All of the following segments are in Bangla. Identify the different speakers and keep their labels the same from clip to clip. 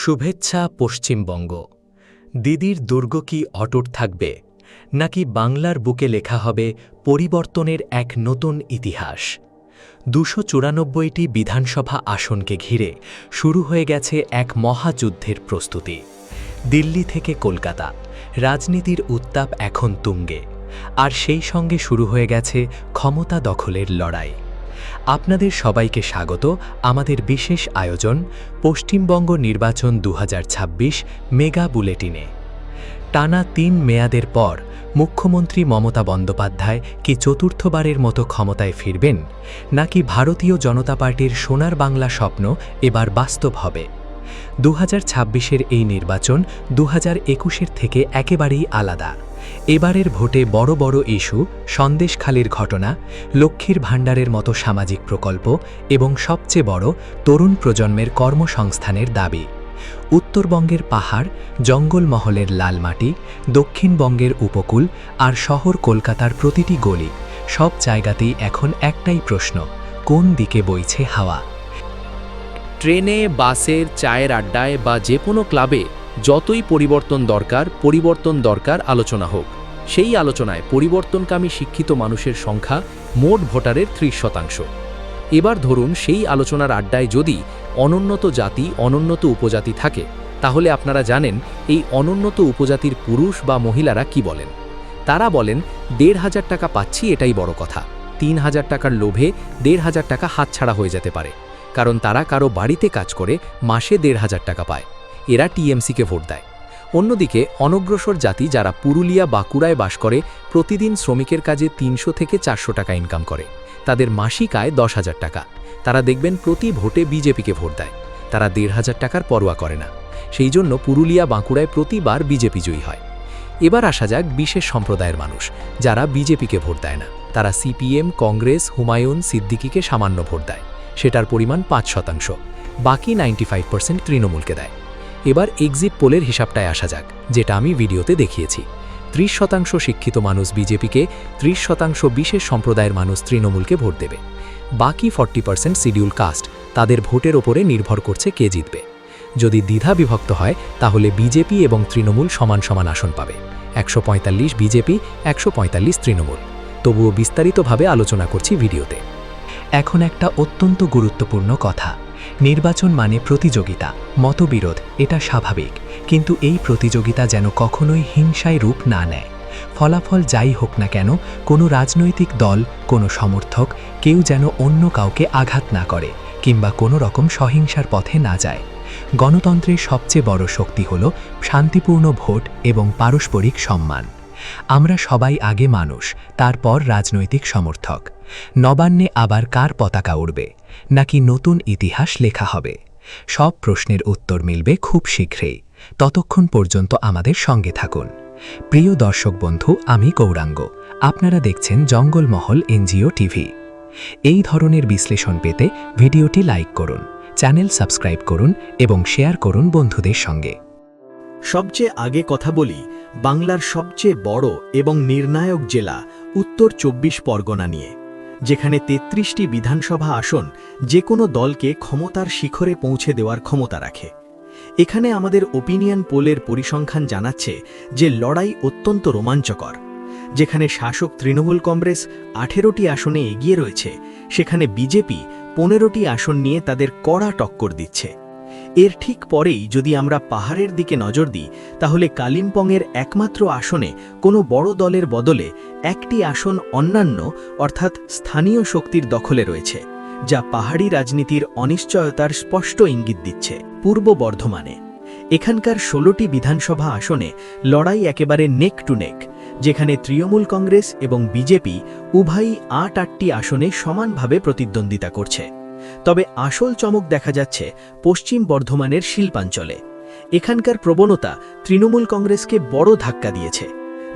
Speaker 1: শুভেচ্ছা পশ্চিমবঙ্গ। দিদির দুর্গ কি অটুট থাকবে, নাকি বাংলার বুকে লেখা হবে পরিবর্তনের এক নতুন ইতিহাস? ২৯৪টি বিধানসভা আসনকে ঘিরে শুরু হয়ে গেছে এক মহাযুদ্ধের প্রস্তুতি। দিল্লি থেকে কলকাতা, রাজনীতির উত্তাপ এখন তুঙ্গে, আর সেই সঙ্গে শুরু হয়ে গেছে ক্ষমতা দখলের লড়াই। আপনাদের সবাইকে স্বাগত আমাদের বিশেষ আয়োজন পশ্চিমবঙ্গ নির্বাচন ২০২৬ মেগা বুলেটিনে। টানা ৩ মেয়াদের পর মুখ্যমন্ত্রী মমতা বন্দ্যোপাধ্যায় কি চতুর্থবারের মতো ক্ষমতায় ফিরবেন, নাকি ভারতীয় জনতা পার্টির সোনার বাংলা স্বপ্ন এবার বাস্তব হবে? ২০২৬-এর এই নির্বাচন ২০২১-এর থেকে একেবারেই আলাদা। এবারের ভোটে বড় বড় ইস্যু, সন্দেশখালির ঘটনা, লক্ষ্মীর ভাণ্ডারের মতো সামাজিক প্রকল্প এবং সবচেয়ে বড় তরুণ প্রজন্মের কর্মসংস্থানের দাবি। উত্তরবঙ্গের পাহাড়, জঙ্গলমহলের লাল মাটি, দক্ষিণবঙ্গের উপকূল আর শহর কলকাতার প্রতিটি গলি, সব জায়গাতেই এখন একটাই প্রশ্ন: কোন দিকে বইছে হাওয়া?
Speaker 2: ট্রেনে, বাসের, চায়ের আড্ডায় বা যে কোনো ক্লাবে যতই পরিবর্তন দরকার আলোচনা হোক। সেই আলোচনায় পরিবর্তনকামী শিক্ষিত মানুষের সংখ্যা মোট ভোটারের ৩০%। এবার ধরুন সেই আলোচনার আড্ডায় যদি অনুন্নত জাতি, অনুন্নত উপজাতি থাকে, তাহলে আপনারা জানেন এই অনুন্নত উপজাতির পুরুষ বা মহিলারা কি বলেন। তারা বলেন ১৫০০ টাকা পাচ্ছি, এটাই বড় কথা। ৩০০০ টাকার লোভে ১৫০০ টাকা হাতছাড়া হয়ে যেতে পারে, কারণ তারা কারো বাড়িতে কাজ করে মাসে ১৫০০ টাকা পায়। এরা টিএমসিকে ভোট দেয়। অন্যদিকে অনগ্রসর জাতি যারা পুরুলিয়া, বাঁকুড়ায় বাস করে, প্রতিদিন শ্রমিকের কাজে ৩০০ থেকে ৪০০ টাকা ইনকাম করে, তাদের মাসিক আয় ১০,০০০ টাকা। তারা দেখবেন প্রতি ভোটে বিজেপিকে ভোট দেয়। তারা ১৫০০ টাকার পরোয়া করে না। সেই জন্য পুরুলিয়া, বাঁকুড়ায় প্রতিবার বিজেপি জয়ী হয়। এবার আসা যাক বিশেষ সম্প্রদায়ের মানুষ যারা বিজেপিকে ভোট দেয় না। তারা সিপিএম, কংগ্রেস, হুমায়ুন, সিদ্দিকিকে সামান্য ভোট দেয়। সেটার পরিমাণ ৫%। বাকি ৯৫% তৃণমূলকে দেয়। এবার এক্সিট পোলের হিসাবটায় আসা যাক, যেটা আমি ভিডিওতে দেখিয়েছি। ৩০% শিক্ষিত মানুষ বিজেপিকে, ৩০% বিশেষ সম্প্রদায়ের মানুষ তৃণমূলকে ভোট দেবে। বাকি 40% শিডিউল কাস্ট, তাদের ভোটের ওপরে নির্ভর করছে কে জিতবে। যদি দ্বিধা বিভক্ত হয়, তাহলে বিজেপি এবং তৃণমূল সমান সমান আসন পাবে। ১৪৫ বিজেপি, ১৪৫ তৃণমূল। তবুও বিস্তারিতভাবে আলোচনা করছি ভিডিওতে।
Speaker 1: এখন একটা অত্যন্ত গুরুত্বপূর্ণ কথা: নির্বাচন মানে প্রতিযোগিতা, মতবিরোধ, এটা স্বাভাবিক, কিন্তু এই প্রতিযোগিতা যেন কখনোই হিংসায় রূপ না নেয়। ফলাফল যাই হোক না কেন, কোনো রাজনৈতিক দল, কোনো সমর্থক, কেউ যেন অন্য কাউকে আঘাত না করে কিংবা কোনো রকম সহিংসার পথে না যায়। গণতন্ত্রের সবচেয়ে বড় শক্তি হল শান্তিপূর্ণ ভোট এবং পারস্পরিক সম্মান। আমরা সবাই আগে মানুষ, তারপর রাজনৈতিক সমর্থক। নবান্নে আবার কার পতাকা উড়বে, নাকি নতুন ইতিহাস লেখা হবে? সব প্রশ্নের উত্তর মিলবে খুব শীঘ্রই। ততক্ষণ পর্যন্ত আমাদের সঙ্গে থাকুন। প্রিয় দর্শক বন্ধু, আমি গৌরাঙ্গ। আপনারা দেখছেন জঙ্গলমহল এনজিও টিভি। এই ধরনের বিশ্লেষণ পেতে ভিডিওটি লাইক করুন, চ্যানেল সাবস্ক্রাইব করুন এবং শেয়ার করুন বন্ধুদের সঙ্গে।
Speaker 3: সবচেয়ে আগে কথা বলি বাংলার সবচেয়ে বড় এবং নির্ণায়ক জেলা উত্তর ২৪ পরগনা নিয়ে, যেখানে ৩৩টি বিধানসভা আসন যে কোনো দলকে ক্ষমতার শিখরে পৌঁছে দেওয়ার ক্ষমতা রাখে। এখানে আমাদের ওপিনিয়ন পোলের পরিসংখ্যান জানাচ্ছে যে লড়াই অত্যন্ত রোমাঞ্চকর। যেখানে শাসক তৃণমূল কংগ্রেস ১৮টি আসনে এগিয়ে রয়েছে, সেখানে বিজেপি ১৫টি আসন নিয়ে তাদের কড়া টক্কর দিচ্ছে। এর ঠিক পরেই যদি আমরা পাহাড়ের দিকে নজর দিই, তাহলে কালিম্পংয়ের একমাত্র আসনে কোনো বড় দলের বদলে একটি আসন অন্যান্য অর্থাৎ স্থানীয় শক্তির দখলে রয়েছে, যা পাহাড়ি রাজনীতির অনিশ্চয়তার স্পষ্ট ইঙ্গিত দিচ্ছে। পূর্ব বর্ধমানে এখানকার ১৬টি বিধানসভা আসনে লড়াই একেবারে নেক টু নেক, যেখানে তৃণমূল কংগ্রেস এবং বিজেপি উভয়ই ৮টি আসনে সমানভাবে প্রতিদ্বন্দ্বিতা করছে। তবে আসল চমক দেখা যাচ্ছে পশ্চিম বর্ধমানের শিল্পাঞ্চলে। এখানকার প্রবণতা তৃণমূল কংগ্রেসকে বড় ধাক্কা দিয়েছে,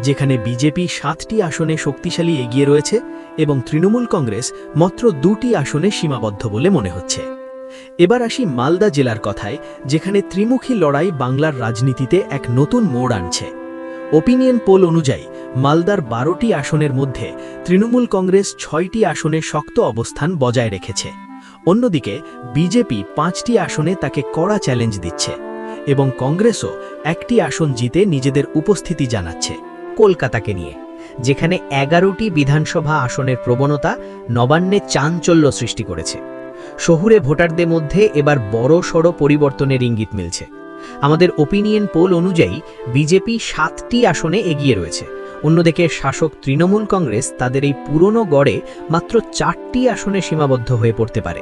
Speaker 3: যেখানে বিজেপি ৭টি আসনে শক্তিশালী এগিয়ে রয়েছে এবং তৃণমূল কংগ্রেস মাত্র ২টি আসনে সীমাবদ্ধ বলে মনে হচ্ছে। এবার আসি মালদা জেলার কথায়, যেখানে ত্রিমুখী লড়াই বাংলার রাজনীতিতে এক নতুন মোড় আনছে। ওপিনিয়ন পোল অনুযায়ী মালদার ১২টি আসনের মধ্যে তৃণমূল কংগ্রেস ৬টি আসনে শক্ত অবস্থান বজায় রেখেছে। অন্যদিকে বিজেপি ৫টি আসনে তাকে কড়া চ্যালেঞ্জ দিচ্ছে। এবং কংগ্রেসও একটি আসন জিতে নিজেদের উপস্থিতি জানাচ্ছে কলকাতাকে নিয়ে, যেখানে 11টি বিধানসভা আসনের প্রবণতা নবান্নে চাঞ্চল্য সৃষ্টি করেছে। শহুরে ভোটারদের মধ্যে এবার বড়সড় পরিবর্তনের ইঙ্গিত মিলছে। আমাদের ওপিনিয়ন পোল অনুযায়ী বিজেপি 7টি আসনে এগিয়ে রয়েছে, অন্যদিকে শাসক তৃণমূল কংগ্রেস তাদের এই পুরনো গড়ে মাত্র 4টি আসনে সীমাবদ্ধ হয়ে পড়তে পারে।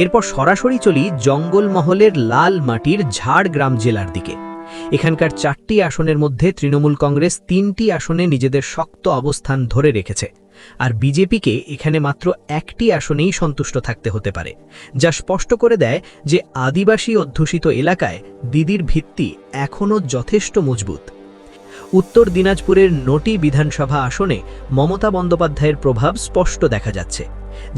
Speaker 3: এরপর সরাসরি চলি জঙ্গলমহলের লাল মাটির ঝাড়গ্রাম জেলার দিকে। এখানকার 4টি আসনের মধ্যে তৃণমূল কংগ্রেস 3টি আসনে নিজেদের শক্ত অবস্থান ধরে রেখেছে, আর বিজেপিকে এখানে মাত্র 1টি আসনেই সন্তুষ্ট থাকতে হতে পারে, যা স্পষ্ট করে দেয় যে আদিবাসী অধ্যুষিত এলাকায় দিদির ভিত্তি এখনও যথেষ্ট মজবুত। উত্তর দিনাজপুরের নটি বিধানসভা আসনে মমতা বন্দ্যোপাধ্যায়ের প্রভাব স্পষ্ট দেখা যাচ্ছে,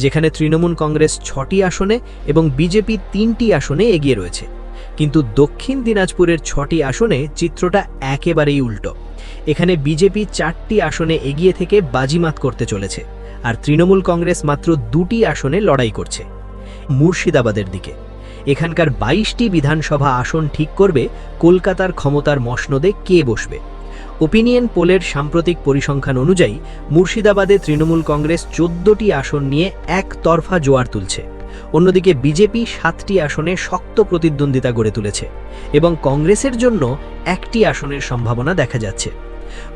Speaker 3: যেখানে তৃণমূল কংগ্রেস 6টি আসনে এবং বিজেপি 3টি আসনে এগিয়ে রয়েছে। কিন্তু দক্ষিণ দিনাজপুরের 6টি আসনে চিত্রটা একেবারেই উল্টো। এখানে বিজেপি 4টি আসনে এগিয়ে থেকে বাজিমাত করতে চলেছে, আর তৃণমূল কংগ্রেস মাত্র 2টি আসনে লড়াই করছে। মুর্শিদাবাদের দিকে এখানকার 22টি বিধানসভা আসন ঠিক করবে কলকাতার ক্ষমতার মসনদে কে বসবে। ওপিনিয়ন পোলের সাম্প্রতিক পরিসংখ্যান অনুযায়ী মুর্শিদাবাদে তৃণমূল কংগ্রেস 14টি আসন নিয়ে একতরফা জোয়ার তুলছে, অন্যদিকে বিজেপি 7টি আসনে শক্ত প্রতিদ্বন্দ্বিতা গড়ে তুলেছে এবং কংগ্রেসের জন্য 1টি আসনের সম্ভাবনা দেখা যাচ্ছে।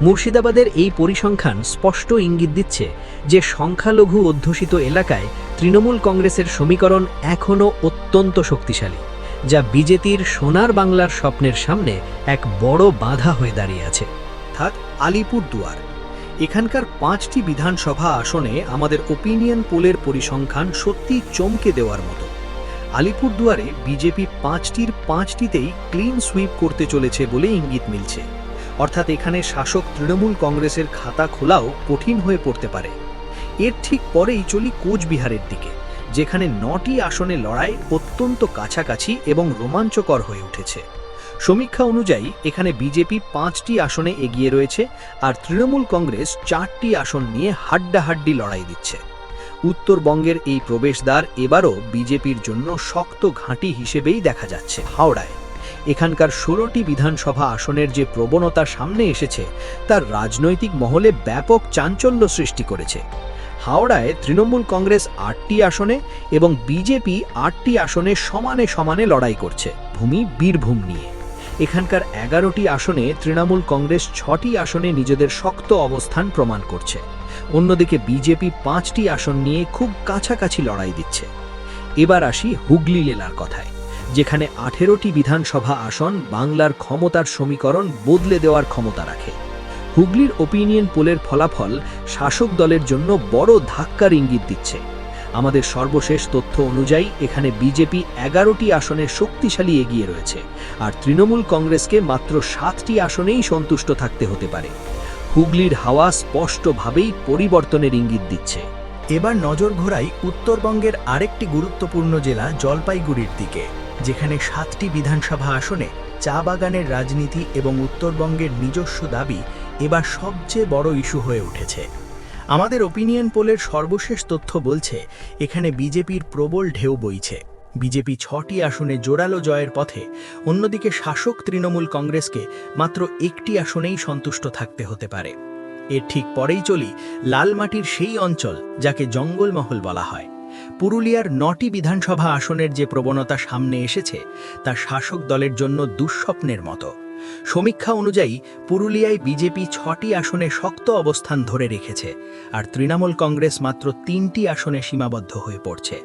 Speaker 3: মুর্শিদাবাদের এই পরিসংখ্যান স্পষ্ট ইঙ্গিত দিচ্ছে যে সংখ্যালঘু অধ্যুষিত এলাকায় তৃণমূল কংগ্রেসের সমীকরণ এখনও অত্যন্ত শক্তিশালী, যা বিজেপির সোনার বাংলার স্বপ্নের সামনে এক বড় বাধা হয়ে দাঁড়িয়ে আছে।
Speaker 4: অর্থাৎ আলিপুরদুয়ার, এখানকার 5টি বিধানসভা আসনে আমাদের ওপিনিয়ন পোলের পরিসংখ্যান সত্যি চমকে দেওয়ার মতো। আলিপুরদুয়ারে বিজেপি 5টির 5টিতেই ক্লিন সুইপ করতে চলেছে বলে ইঙ্গিত মিলছে, অর্থাৎ এখানে শাসক তৃণমূল কংগ্রেসের খাতা খোলাও কঠিন হয়ে পড়তে পারে। এর ঠিক পরেই চলি কোচবিহারের দিকে, যেখানে 9টি আসনে লড়াই অত্যন্ত কাছাকাছি এবং রোমাঞ্চকর হয়ে উঠেছে। সমীক্ষা অনুযায়ী এখানে বিজেপি 5টি আসনে এগিয়ে রয়েছে, আর তৃণমূল কংগ্রেস 4টি আসন নিয়ে হাড্ডাহাড্ডি লড়াই দিচ্ছে। উত্তরবঙ্গের এই প্রবেশদ্বার এবারও বিজেপির জন্য শক্ত ঘাঁটি হিসেবেই দেখা যাচ্ছে হাওড়ায়। এখানকার 16টি বিধানসভা আসনের যে প্রবণতা সামনে এসেছে তার রাজনৈতিক মহলে ব্যাপক চাঞ্চল্য সৃষ্টি করেছে। হাওড়ায় তৃণমূল কংগ্রেস 8টি আসনে এবং বিজেপি 8টি আসনে সমানে সমানে লড়াই করছে ভূমি বীরভূম নিয়ে। এখানকার 11টি আসনে তৃণমূল কংগ্রেস 6টি আসনে নিজেদের শক্ত অবস্থান প্রমাণ করছে, অন্যদিকে বিজেপি 5টি আসন নিয়ে খুব কাছাকাছি লড়াই দিচ্ছে। এবার আসি হুগলি জেলার কথায়, যেখানে 18টি বিধানসভা আসন বাংলার ক্ষমতার সমীকরণ বদলে দেওয়ার ক্ষমতা রাখে। হুগলির ওপিনিয়ন পোলের ফলাফল শাসক দলের জন্য বড় ধাক্কার ইঙ্গিত দিচ্ছে। আমাদের সর্বশেষ তথ্য অনুযায়ী এখানে বিজেপি 11টি আসনে শক্তিশালী এগিয়ে রয়েছে, আর তৃণমূল কংগ্রেসকে মাত্র 7টি আসনেই সন্তুষ্ট থাকতে হতে পারে। হুগলির হাওয়া স্পষ্টভাবেই পরিবর্তনের ইঙ্গিত দিচ্ছে।
Speaker 3: এবার নজর ঘোরাই উত্তরবঙ্গের আরেকটি গুরুত্বপূর্ণ জেলা জলপাইগুড়ির দিকে, যেখানে 7টি বিধানসভা আসনে চা বাগানের রাজনীতি এবং উত্তরবঙ্গের নিজস্ব দাবি এবার সবচেয়ে বড় ইস্যু হয়ে উঠেছে। আমাদের ওপিনিয়ন পোলের সর্বশেষ তথ্য বলছে এখানে বিজেপির প্রবল ঢেউ বইছে। বিজেপি 6টি আসনে জোরালো জয়ের পথে, অন্যদিকে শাসক তৃণমূল কংগ্রেসকে মাত্র 1টি আসনেই সন্তুষ্ট থাকতে হতে পারে। এর ঠিক পরেই চলি লালমাটির সেই অঞ্চল যাকে জঙ্গলমহল বলা হয়। পুরুলিয়ার 9টি বিধানসভা আসনের যে প্রবণতা সামনে এসেছে তা শাসক দলের জন্য দুঃস্বপ্নের মতো। সমীক্ষা অনুযায়ী পুরুলিয়ায় বিজেপি 6টি আসনে শক্ত অবস্থান ধরে রেখেছে, আর তৃণমূল কংগ্রেস মাত্র 3টি আসনে সীমাবদ্ধ হয়ে পড়ছে।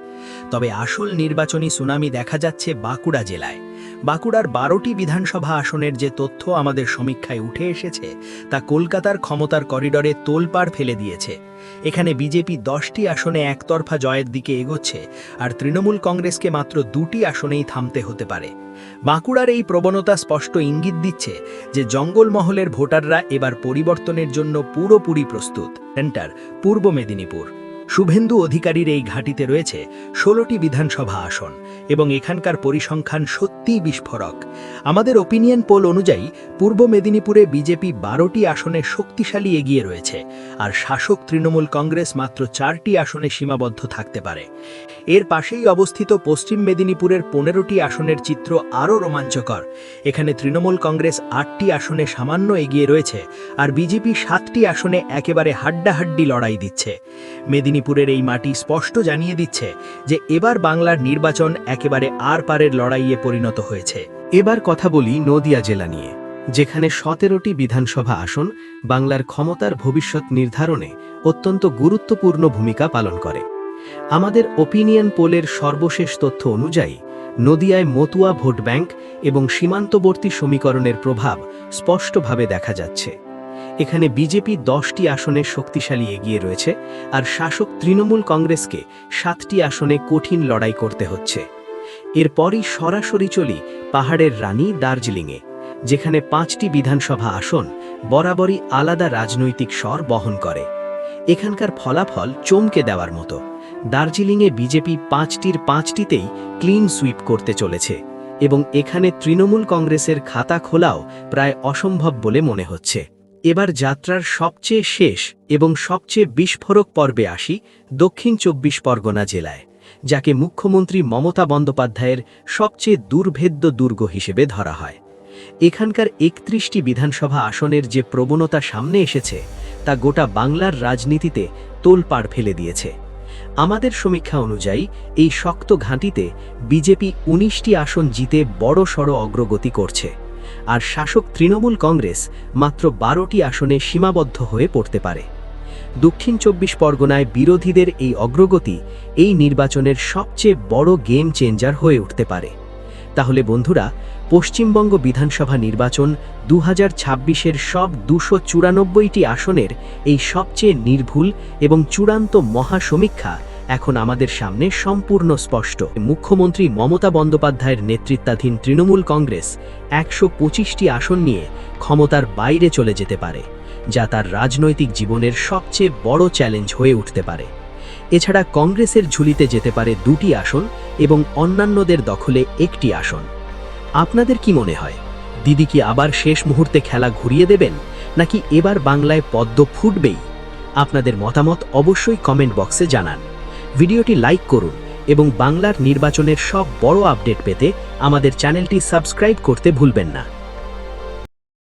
Speaker 3: তবে আসল নির্বাচনী সুনামি দেখা যাচ্ছে বাঁকুড়া জেলায়। বাঁকুড়ার 12টি বিধানসভা আসনের যে তথ্য আমাদের সমীক্ষায় উঠে এসেছে তা কলকাতার ক্ষমতার করিডরে তোলপাড় ফেলে দিয়েছে। এখানে বিজেপি 10টি আসনে একতরফা জয়ের দিকে এগোচ্ছে, আর তৃণমূল কংগ্রেসকে মাত্র 2টি আসনেই থামতে হতে পারে। বাঁকুড়ার এই প্রবণতা স্পষ্ট ইঙ্গিত দিচ্ছে যে জঙ্গলমহলের ভোটাররা এবার পরিবর্তনের জন্য পুরোপুরি প্রস্তুত। সেন্টার পূর্ব মেদিনীপুর।
Speaker 4: শুভেন্দু অধিকারীর এই ঘাঁটিতে রয়েছে 16টি বিধানসভা আসন এবং এখানকার পরিসংখ্যান সত্যিই বিস্ফোরক। আমাদের ওপিনিয়ন পোল অনুযায়ী পূর্ব মেদিনীপুরে বিজেপি 12টি আসনে শক্তিশালী এগিয়ে রয়েছে, আর শাসক তৃণমূল কংগ্রেস মাত্র 4টি আসনে সীমাবদ্ধ থাকতে পারে। এর পাশেই অবস্থিত পশ্চিম মেদিনীপুরের 15টি আসনের চিত্র আরও রোমাঞ্চকর। এখানে তৃণমূল কংগ্রেস 8টি আসনে সামান্য এগিয়ে রয়েছে, আর বিজেপি 7টি আসনে একেবারে হাড্ডাহাড্ডি লড়াই দিচ্ছে। মেদিনীপুরের এই মাটি স্পষ্ট জানিয়ে দিচ্ছে যে এবার বাংলার নির্বাচন একেবারে আর পারের লড়াইয়ে পরিণত হয়েছে।
Speaker 3: এবার কথা বলি নদিয়া জেলা নিয়ে, যেখানে 17টি বিধানসভা আসন বাংলার ক্ষমতার ভবিষ্যৎ নির্ধারণে অত্যন্ত গুরুত্বপূর্ণ ভূমিকা পালন করে। আমাদের ওপিনিয়ন পোলের সর্বশেষ তথ্য অনুযায়ী নদিয়ায় মতুয়া ভোট ব্যাংক এবং সীমান্তবর্তী সমীকরণের প্রভাব স্পষ্টভাবে দেখা যাচ্ছে। এখানে বিজেপি 10টি আসনে শক্তিশালী এগিয়ে রয়েছে, আর শাসক তৃণমূল কংগ্রেসকে 7টি আসনে কঠিন লড়াই করতে হচ্ছে। এরপরই সরাসরি চলি পাহাড়ের রানী দার্জিলিংয়ে, যেখানে 5টি বিধানসভা আসন বরাবরই আলাদা রাজনৈতিক স্বর বহন করে। এখানকার ফলাফল চমকে দেওয়ার মতো। দার্জিলিংয়ে বিজেপি 5টির 5টিতেই ক্লিন সুইপ করতে চলেছে এবং এখানে তৃণমূল কংগ্রেসের খাতা খোলাও প্রায় অসম্ভব বলে মনে হচ্ছে। এবার যাত্রার সবচেয়ে শেষ এবং সবচেয়ে বিস্ফোরক পর্বে আসি দক্ষিণ 24 পরগনা জেলায়, যাকে মুখ্যমন্ত্রী মমতা বন্দ্যোপাধ্যায়ের সবচেয়ে দুর্ভেদ্য দুর্গ হিসেবে ধরা হয়। এখানকার 31টি বিধানসভা আসনের যে প্রবণতা সামনে এসেছে তা গোটা বাংলার রাজনীতিতে তোলপাড় ফেলে দিয়েছে। আমাদের সমীক্ষা অনুযায়ী এই শক্ত ঘাঁটিতে বিজেপি 19টি আসন জিতে বড়সড় অগ্রগতি করছে, আর শাসক তৃণমূল কংগ্রেস মাত্র 12টি আসনে সীমাবদ্ধ হয়ে পড়তে পারে। দক্ষিণ 24 পরগনায় বিরোধীদের এই অগ্রগতি এই নির্বাচনের সবচেয়ে বড় গেম চেঞ্জার হয়ে উঠতে পারে। তাহলে বন্ধুরা, পশ্চিমবঙ্গ বিধানসভা নির্বাচন 2026-এর সব 294টি আসনের এই সবচেয়ে নির্ভুল এবং চূড়ান্ত মহাসমীক্ষা এখন আমাদের সামনে সম্পূর্ণ স্পষ্ট। মুখ্যমন্ত্রী মমতা বন্দ্যোপাধ্যায়ের নেতৃত্বাধীন তৃণমূল কংগ্রেস 125টি আসন নিয়ে ক্ষমতার বাইরে চলে যেতে পারে, যা তার রাজনৈতিক জীবনের সবচেয়ে বড় চ্যালেঞ্জ হয়ে উঠতে পারে। এছাড়া কংগ্রেসের ঝুলিতে যেতে পারে 2টি আসন এবং অন্যান্যদের দখলে 1টি আসন। আপনাদের কি মনে হয়, দিদি কি আবার শেষ মুহূর্তে খেলা ঘুরিয়ে দেবেন, নাকি এবার বাংলায় পদ্ম ফুটবেই? আপনাদের মতামত অবশ্যই কমেন্ট বক্সে জানান। ভিডিওটি লাইক করুন এবং বাংলার নির্বাচনের সব বড় আপডেট পেতে আমাদের চ্যানেলটি সাবস্ক্রাইব করতে ভুলবেন না।